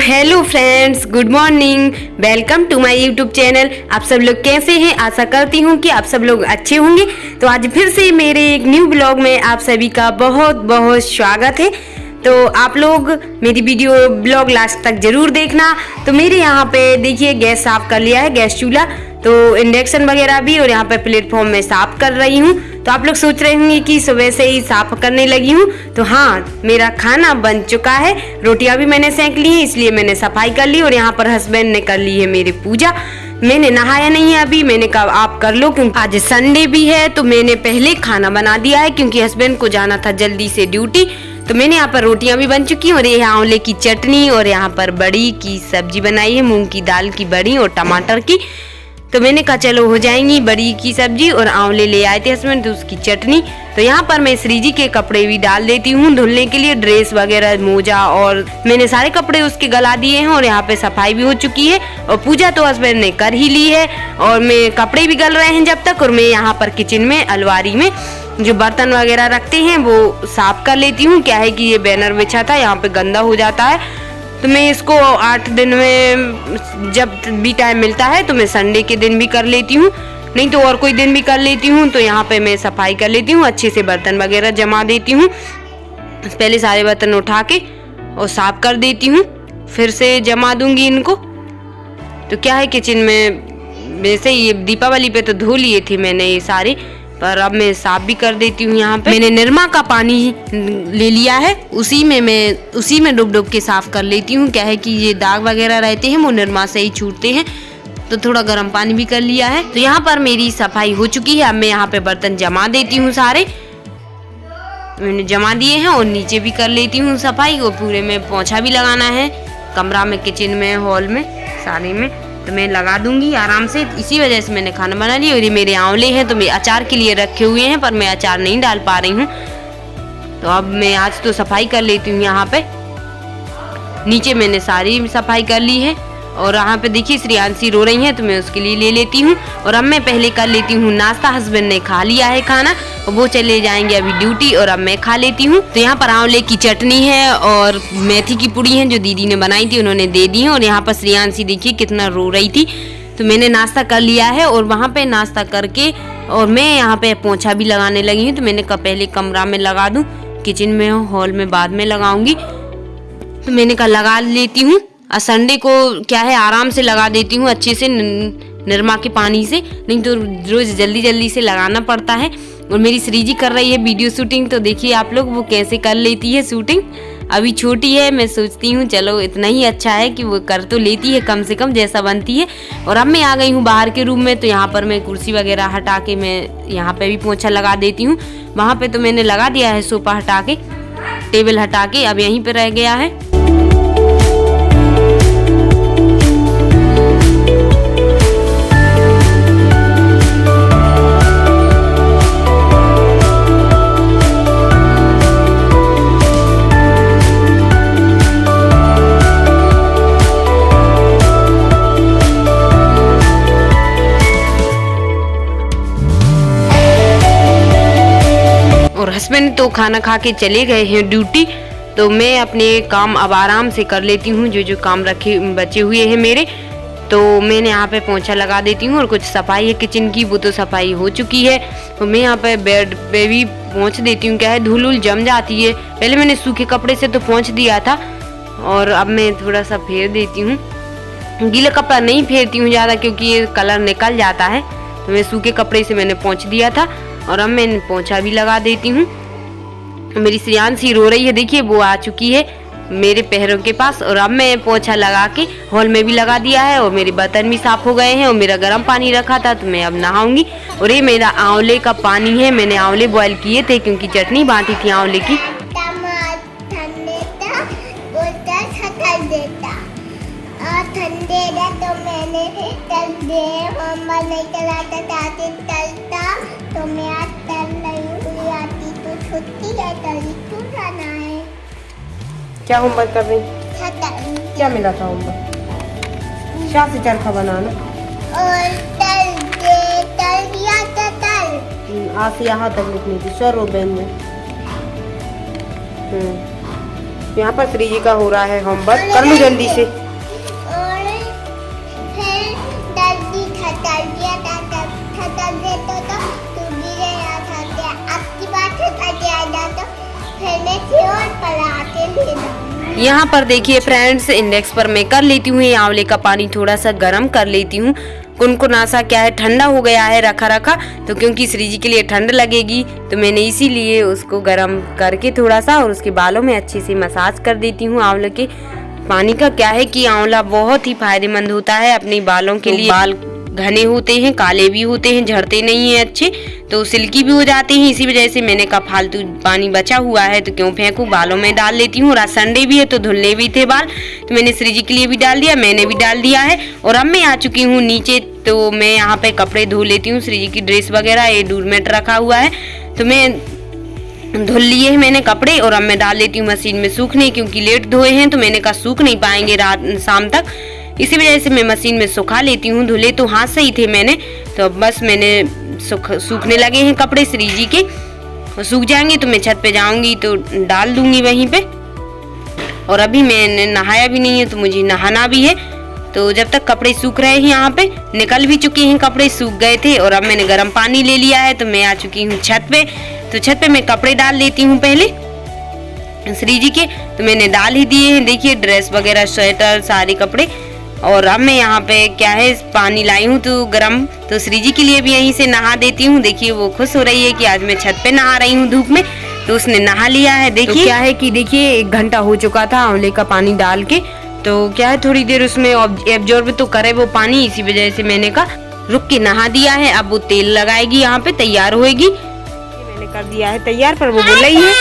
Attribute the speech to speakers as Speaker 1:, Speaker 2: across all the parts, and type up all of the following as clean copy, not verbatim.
Speaker 1: Hello friends, good morning. Welcome to my YouTube channel. आप सब लोग कैसे हैं? आशा करती हूँ कि आप सब लोग अच्छे होंगे। तो आज फिर से मेरे एक न्यू ब्लॉग में आप सभी का बहुत बहुत स्वागत है। तो आप लोग मेरी वीडियो ब्लॉग लास्ट तक जरूर देखना। तो मेरे यहाँ पे देखिए गैस साफ कर लिया है, गैस चूल्हा, तो इंडक्शन वगैरह भी, और यहाँ पे प्लेटफॉर्म में साफ कर रही हूँ। तो आप लोग सोच रहे होंगे कि सुबह से ही साफ करने लगी हूँ। तो हाँ, मेरा खाना बन चुका है, रोटियां भी मैंने सेंक ली है, इसलिए मैंने सफाई कर ली। और यहाँ पर हस्बैंड ने कर ली है मेरी पूजा। मैंने नहाया नहीं है अभी, मैंने कहा आप कर लो क्योंकि आज संडे भी है। तो मैंने पहले खाना बना दिया है क्योंकि हस्बैंड को जाना था जल्दी से ड्यूटी। तो मैंने यहाँ पर रोटियां भी बन चुकी हैं, और ये आंवले की चटनी, और यहाँ पर बड़ी की सब्जी बनाई है, मूंग की दाल की बड़ी और टमाटर की। तो मैंने कहा चलो हो जाएंगी बड़ी की सब्जी, और आंवले ले आए थे हस्बैंड, तो उसकी चटनी। तो यहाँ पर मैं श्रीजी के कपड़े भी डाल देती हूँ धुलने के लिए, ड्रेस वगैरह, मोजा, और मैंने सारे कपड़े उसके गला दिए हैं। और यहाँ पे सफाई भी हो चुकी है, और पूजा तो हस्बैंड ने कर ही ली है, और मैं कपड़े भी गल रहे हैं जब तक। और मैं यहाँ पर किचन में अलमारी में जो बर्तन वगैरह रखते हैं वो साफ कर लेती हूँ। क्या है कि ये बैनर बिछा था, यहाँ पे गंदा हो जाता है। तो मैं इसको 8 दिन में जब भी टाइम मिलता है तो मैं संडे के दिन भी कर लेती हूँ, नहीं तो और कोई दिन भी कर लेती हूँ। तो यहाँ पे मैं सफाई कर लेती हूँ, अच्छे से बर्तन वगैरह जमा देती हूँ। पहले सारे बर्तन उठा के और साफ कर देती हूँ, फिर से जमा दूंगी इनको। तो क्या है किचन में वैसे ये दीपावली पे तो धो लिए थे मैंने ये सारे, पर अब मैं साफ भी कर देती हूँ। यहाँ पे मैंने निरमा का पानी ले लिया है, उसी में डुब डुब के साफ कर लेती हूँ। क्या है कि ये दाग वगैरह रहते हैं वो निरमा से ही छूटते हैं। तो थोड़ा गर्म पानी भी कर लिया है। तो यहाँ पर मेरी सफाई हो चुकी है। अब मैं यहाँ पे बर्तन जमा देती हूँ, सारे मैंने जमा दिए हैं, और नीचे भी कर लेती हूँ सफाई। और पूरे में पोंछा भी लगाना है, कमरा में, किचन में, हॉल में, सारे में। तो मैं लगा दूंगी आराम से, इसी वजह से मैंने खाना बना लिया। और ये मेरे आंवले हैं तो मैं अचार के लिए रखे हुए हैं, पर मैं अचार नहीं डाल पा रही हूँ। तो अब मैं आज तो सफाई कर लेती हूँ। यहाँ पे नीचे मैंने सारी सफाई कर ली है, और यहाँ पे देखिए श्रेयांशी रो रही है तो मैं उसके लिए ले लेती हूँ। और अब मैं पहले कर लेती हूँ नाश्ता। हस्बैंड ने खा लिया है खाना, और वो चले जाएंगे अभी ड्यूटी, और अब मैं खा लेती हूँ। तो यहाँ पर आंवले की चटनी है और मेथी की पूड़ी है जो दीदी ने बनाई थी, उन्होंने दे दी है। और यहाँ पर श्रेयांशी देखिए कितना रो रही थी। तो मैंने नाश्ता कर लिया है, और वहाँ पे नाश्ता करके और मैं यहाँ पे पोंछा भी लगाने लगी हूँ। तो मैंने कहा पहले कमरा में लगा दूँ, किचन में, हॉल में बाद में लगाऊंगी। तो मैंने कहा लगा लेती हूँ। संडे को क्या है आराम से लगा देती हूँ, अच्छे से निरमा के पानी से, नहीं तो रोज जल्दी जल्दी से लगाना पड़ता है। और मेरी श्रीजी कर रही है वीडियो शूटिंग, तो देखिए आप लोग वो कैसे कर लेती है शूटिंग। अभी छोटी है, मैं सोचती हूँ चलो इतना ही अच्छा है कि वो कर तो लेती है कम से कम जैसा बनती है। और अब मैं आ गई हूँ बाहर के रूम में। तो यहाँ पर मैं कुर्सी वगैरह हटा के मैं यहाँ पे भी पोंछा लगा देती हूँ। वहाँ पे तो मैंने लगा दिया है, सोफा हटा के, टेबल हटा के, अब यहीं पे रह गया है। और हस्बैंड तो खाना खा के चले गए हैं ड्यूटी। तो मैं अपने काम अब आराम से कर लेती हूँ, जो जो काम रखे बचे हुए हैं मेरे। तो मैंने यहाँ पे पोंछा लगा देती हूँ, और कुछ सफाई है किचन की, वो तो सफाई हो चुकी है। तो मैं यहाँ पे बेड पे भी पोंछ देती हूँ। क्या है धूल जम जाती है, पहले मैंने सूखे कपड़े से तो पोंछ दिया था, और अब मैं थोड़ा सा फेर देती हूँ। गीला कपड़ा नहीं फेरती हूँ ज़्यादा, क्योंकि ये कलर निकल जाता है। तो मैं सूखे कपड़े से मैंने पोंछ दिया था, और अब मैं पोंछा भी लगा देती हूँ। मेरी श्रेयांशी रो रही है, देखिए वो आ चुकी है मेरे पैरों के पास। और अब मैं पोंछा लगा के हॉल में भी लगा दिया है, और मेरे बर्तन भी साफ हो गए हैं, और मेरा गर्म पानी रखा था तो मैं अब नहाऊंगी। और ये मेरा आंवले का पानी है, मैंने आंवले बॉयल किए थे क्योंकि चटनी बांटी थी आंवले की।
Speaker 2: तो मैंने तल दे, मम्मा नहीं चलाता चाहते तलता, तो मैं आज तल नहीं आती, तो छुट्टी है, तली क्यों जाना है।
Speaker 1: क्या होमवर्क कर रही? क्या मिला था होमवर्क? क्या से चरखा बनाना
Speaker 2: और तल दिया था तल।
Speaker 1: आज से यहाँ तक लिखनी थी, सर और बेन में। यहाँ पर श्री जी का हो रहा है होमवर्क, कर लो जल्दी से।
Speaker 2: और फिर दादी खतर दिया था, खतर दे तो तू भी रहा था, आपकी बात खतर आ जाता फिर मैं और पढ़ाते ले।
Speaker 1: यहाँ पर देखिए फ्रेंड्स, इंडेक्स पर मैं कर लेती हूँ आंवले का पानी थोड़ा सा गर्म कर लेती हूँ। कुनकुनासा क्या है, ठंडा हो गया है रखा रखा, तो क्योंकि श्री जी के लिए ठंड लगेगी तो मैंने इसीलिए उसको गर्म करके थोड़ा सा और उसके बालों में अच्छे से मसाज कर देती हूँ। आंवले के पानी का क्या है कि आंवला बहुत ही फायदेमंद होता है अपने बालों के लिए। बाल घने होते हैं, काले भी होते हैं, झड़ते नहीं हैं अच्छे, तो सिल्की भी हो जाते हैं। इसी वजह से मैंने कहा फालतू पानी बचा हुआ है तो क्यों फेंकूं, बालों में डाल लेती हूँ। और आज संडे भी है तो धुलने भी थे बाल, तो मैंने श्री जी के लिए भी डाल दिया, मैंने भी डाल दिया है। और अब मैं आ चुकी हूँ नीचे, तो मैं यहाँ पे कपड़े धो लेती हूँ। श्री जी की ड्रेस वगैरह ये डोरमेट रखा हुआ है, तो मैं धुल लिए हैं मैंने कपड़े और अब मैं डाल लेती हूँ मशीन में सूखने, क्योंकि लेट धोए हैं तो मैंने कहा सूख नहीं पाएंगे रात शाम तक, इसी वजह से मैं मशीन में सुखा लेती हूँ। धुले तो हाथ से ही थे मैंने, तो अब बस मैंने सूखने लगे हैं कपड़े श्री जी के, और सूख जाएंगे तो मैं छत पे जाऊंगी तो डाल दूंगी वहीं पे। और अभी मैंने नहाया भी नहीं है तो मुझे नहाना भी है, तो जब तक कपड़े सूख रहे हैं यहाँ पे, निकल भी चुके हैं कपड़े, सूख गए थे। और अब मैंने गर्म पानी ले लिया है तो मैं आ चुकी हूँ छत पे। तो छत पे मैं कपड़े डाल लेती हूँ पहले श्री जी के, तो मैंने डाल ही दिए हैं। देखिए ड्रेस वगैरह, स्वेटर, सारे कपड़े। और अब मैं यहाँ पे क्या है पानी लाई हूँ तो गरम, तो श्री जी के लिए भी यहीं से नहा देती हूँ। देखिए वो खुश हो रही है कि आज मैं छत पे नहा रही हूँ धूप में, तो उसने नहा लिया है। देखिए तो क्या है कि देखिए 1 घंटा हो चुका था आंवले का पानी डाल के, तो क्या है थोड़ी देर उसमें एब्जॉर्ब तो करे वो पानी, इसी वजह से मैंने कहा रुक के नहा दिया है। अब वो तेल लगाएगी यहाँ पे, तैयार होएगी। मैंने कर दिया है तैयार, पर वो बोल रही है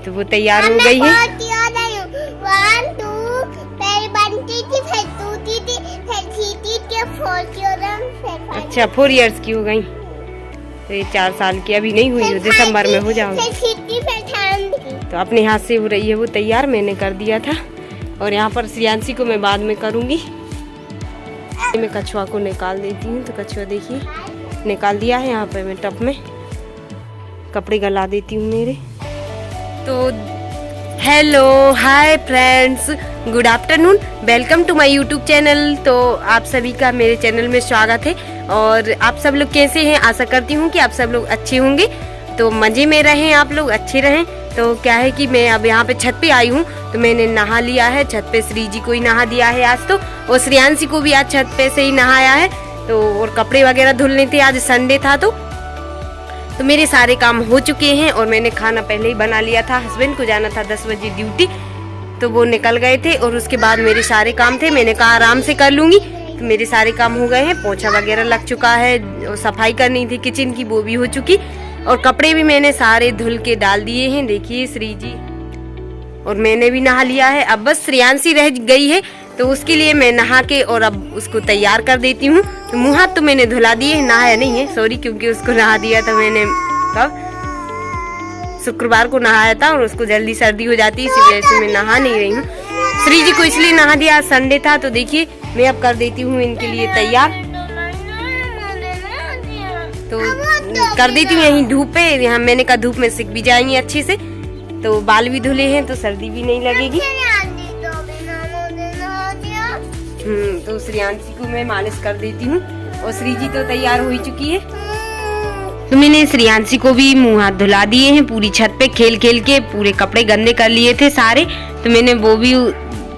Speaker 1: तो वो तैयार हो गई है। अच्छा 4 इयर्स की हो गई, तो ये 4 साल की अभी नहीं हुई, दिसंबर में हो जाऊंगी। तो अपने हाथ से हो रही है वो तैयार, मैंने कर दिया था। और यहाँ पर श्रियांशी को मैं बाद में करूँगी। मैं कछुआ को निकाल देती हूँ, तो कछुआ देखिए निकाल दिया है। यहाँ पे मैं टब में कपड़े गला देती हूँ मेरे। तो hello hi friends, good afternoon, welcome to my YouTube channel. तो आप सभी का मेरे चैनल में स्वागत है। और आप सब लोग कैसे हैं, आशा करती हूँ कि आप सब लोग अच्छे होंगे, तो मज़े में रहें, आप लोग अच्छे रहें। तो क्या है कि मैं अब यहाँ पे छत पे आई हूँ, तो मैंने नहा लिया है छत पे, श्री जी को ही नहा दिया है आज तो, और श्रियांशी को भी आज छत पे से ही नहाया है। तो और कपड़े वगैरह धुलने थे, आज संडे था तो मेरे सारे काम हो चुके हैं। और मैंने खाना पहले ही बना लिया था, हस्बैंड को जाना था 10 बजे ड्यूटी, तो वो निकल गए थे। और उसके बाद मेरे सारे काम थे, मैंने कहा आराम से कर लूँगी, तो मेरे सारे काम हो गए हैं। पोछा वगैरह लग चुका है, और सफाई करनी थी किचन की, वो भी हो चुकी। और कपड़े भी मैंने सारे धुल के डाल दिए हैं, देखिए श्री जी और मैंने भी नहा लिया है। अब बस श्रियांशी रह गई है, तो उसके लिए मैं नहा के और अब उसको तैयार कर देती हूँ। तो मुँह हाथ तो मैंने धुला दिए, नहाया नहीं है सॉरी, क्योंकि उसको नहा दिया था मैंने कब शुक्रवार को नहाया था, और उसको जल्दी सर्दी हो जाती है, इसी वजह से मैं नहा नहीं रही हूँ। श्री जी को इसलिए नहा दिया, आज संडे था। तो देखिए मैं अब कर देती हूँ इनके लिए तैयार, तो कर देती हूँ यहीं धूप पे। यहाँ मैंने कहा धूप में सिक भी जाएंगी अच्छे से, तो बाल भी धुले हैं तो सर्दी भी नहीं लगेगी। तो श्रियांशी को मैं मालिश कर देती हूँ, और श्री जी तो तैयार हो ही चुकी है। तो मैंने श्रियांशी को भी मुंह हाथ धुला दिए हैं, पूरी छत पे खेल खेल के पूरे कपड़े गंदे कर लिए थे सारे, तो मैंने वो भी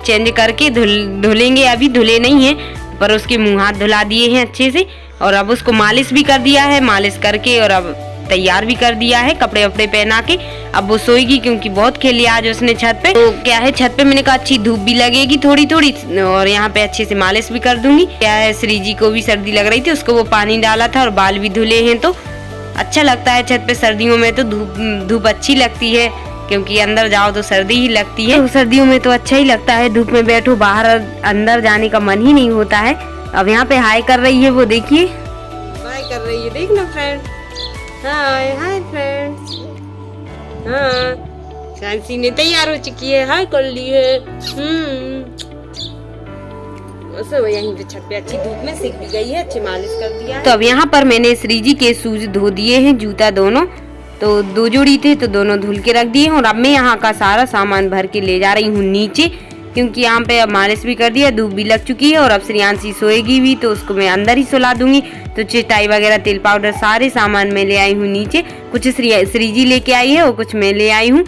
Speaker 1: चेंज करके धुलेंगे, अभी धुले नहीं है पर उसके मुंह हाथ धुला दिए हैं अच्छे से। और अब उसको मालिश भी कर दिया है, मालिश करके और अब तैयार भी कर दिया है कपड़े वपड़े पहना के। अब वो सोएगी क्योंकि बहुत खेली आज उसने छत पे। तो क्या है छत पे मैंने कहा अच्छी धूप भी लगेगी थोड़ी थोड़ी, और यहाँ पे अच्छे से मालिश भी कर दूंगी। क्या है श्री जी को भी सर्दी लग रही थी, उसको वो पानी डाला था और बाल भी धुले हैं, तो अच्छा लगता है छत पे सर्दियों में। तो धूप अच्छी लगती है, क्योंकि अंदर जाओ तो सर्दी ही लगती है। तो सर्दियों में तो अच्छा ही लगता है, धूप में बैठो, बाहर अंदर जाने का मन ही नहीं होता है। अब यहाँ पे हाय कर रही है वो, देखिए हाय कर रही है, देखना फ्रेंड, हाय हाय फ्रेंड्स। हाँ श्रियांशी ने तैयार हो चुकी है, हाय कर ली है। यहीं पे छत पे अच्छी धूप में सीख भी गई है, अच्छी मालिश कर दिया है। तो अब यहाँ पर मैंने श्री जी के शूज धो दिए हैं, जूता दोनों, तो 2 जोड़ी थे तो दोनों धुल के रख दिए। और अब मैं यहाँ का सारा सामान भर के ले जा रही हूँ नीचे, क्योंकि यहाँ पे अब मालिश भी कर दिया, धूप भी लग चुकी है और अब श्रेयांशी सोएगी भी तो उसको मैं अंदर ही सुला दूंगी। तो चटाई वगैरह, तेल पाउडर, सारे सामान मैं ले आई हूँ नीचे। कुछ श्रीजी लेके आई है और कुछ मैं ले आई हूँ।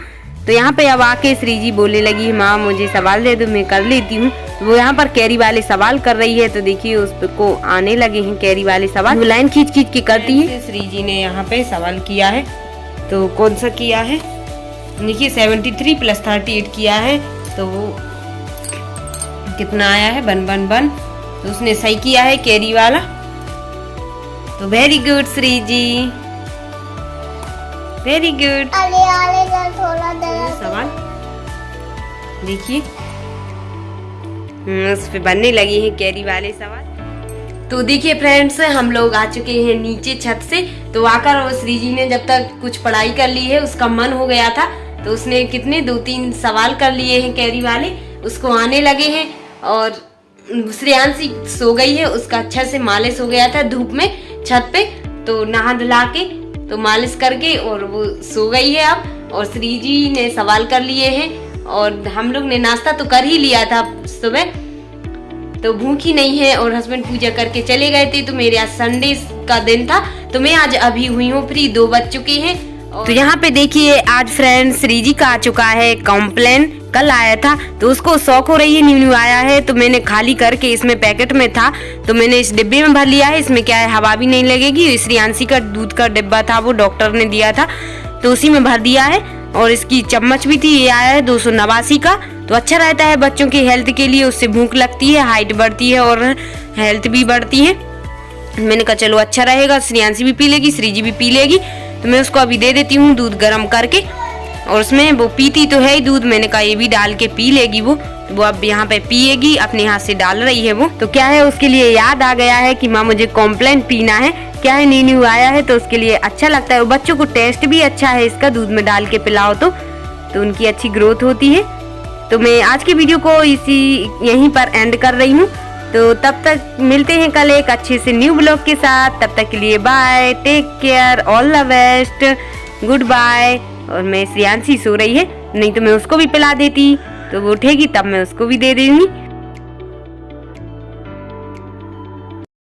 Speaker 1: तो यहाँ पे अब आके श्रीजी बोलने लगी है, माँ मुझे सवाल दे दो, मैं कर लेती हूँ। वो यहाँ पर कैरी वाले सवाल कर रही है। तो देखिए उसको आने लगे हैं कैरी वाले सवाल, वो लाइन खींच खींच के करती है। श्रीजी ने यहाँ पे सवाल किया है, तो कौन सा किया है देखिए, 73 + 38 किया है। तो वो कितना आया है, 111। तो उसने सही किया है कैरी वाला। तो very good Shreeji, very good. सवाल देखिए उस पे बनने लगी है कैरी वाले सवाल। तो देखिए फ्रेंड्स, हम लोग आ चुके हैं नीचे छत से। तो आकर वो श्रीजी ने जब तक कुछ पढ़ाई कर ली है, उसका मन हो गया था तो उसने कितने 2-3 सवाल कर लिए हैं कैरी वाले, उसको आने लगे हैं। और श्रेयांशी सो गई है, उसका अच्छा से मालिश हो गया था धूप में छत पे, तो नहा धुला के तो मालिश करके और वो सो गई है अब। और श्रीजी ने सवाल कर लिए हैं और हम लोग ने नाश्ता तो कर ही लिया था सुबह, तो भूखी नहीं है। और हस्बैंड पूजा करके चले गए थे। तो मेरे आज संडे का दिन था, तो मैं आज अभी हुई हूँ फ्री, 2 बज चुके हैं। तो यहाँ पे देखिए आज फ्रेंड श्रीजी का आ चुका है कॉम्प्लेन, कल आया था तो उसको शौक हो रही है, न्यू आया है। तो मैंने खाली करके, इसमें पैकेट में था तो मैंने इस डिब्बे में भर लिया है। इसमें क्या है, हवा भी नहीं लगेगी। श्रेयांशी का दूध का डिब्बा था, वो डॉक्टर ने दिया था तो उसी में भर दिया है। और इसकी चम्मच भी थी, ये आया है 289 का। तो अच्छा रहता है बच्चों की हेल्थ के लिए, उससे भूख लगती है, हाइट बढ़ती है और हेल्थ भी बढ़ती है। मैंने कहा चलो अच्छा रहेगा, श्रेयांशी भी पी लेगी, श्रीजी भी पी लेगी। तो मैं उसको अभी दे देती हूँ दूध गर्म करके। और उसमें वो पीती तो है ही दूध, मैंने कहा ये भी डाल के पी लेगी वो। तो वो अब यहाँ पे पिएगी, अपने हाथ से डाल रही है वो। तो क्या है, उसके लिए याद आ गया है कि माँ मुझे कॉम्प्लेन पीना है। क्या है, न्यू आया है तो उसके लिए अच्छा लगता है। और बच्चों को टेस्ट भी अच्छा है इसका, दूध में डाल के पिलाओ तो उनकी अच्छी ग्रोथ होती है। तो मैं आज की वीडियो को यहीं पर एंड कर रही हूँ। तो तब तक मिलते हैं कल एक अच्छे से न्यू ब्लॉग के साथ। तब तक के लिए bye, take care, all the best, good bye. और मैं श्रेयांशी सो रही है, नहीं तो मैं उसको भी पिला देती, तो वो उठेगी तब मैं उसको भी दे दूंगी।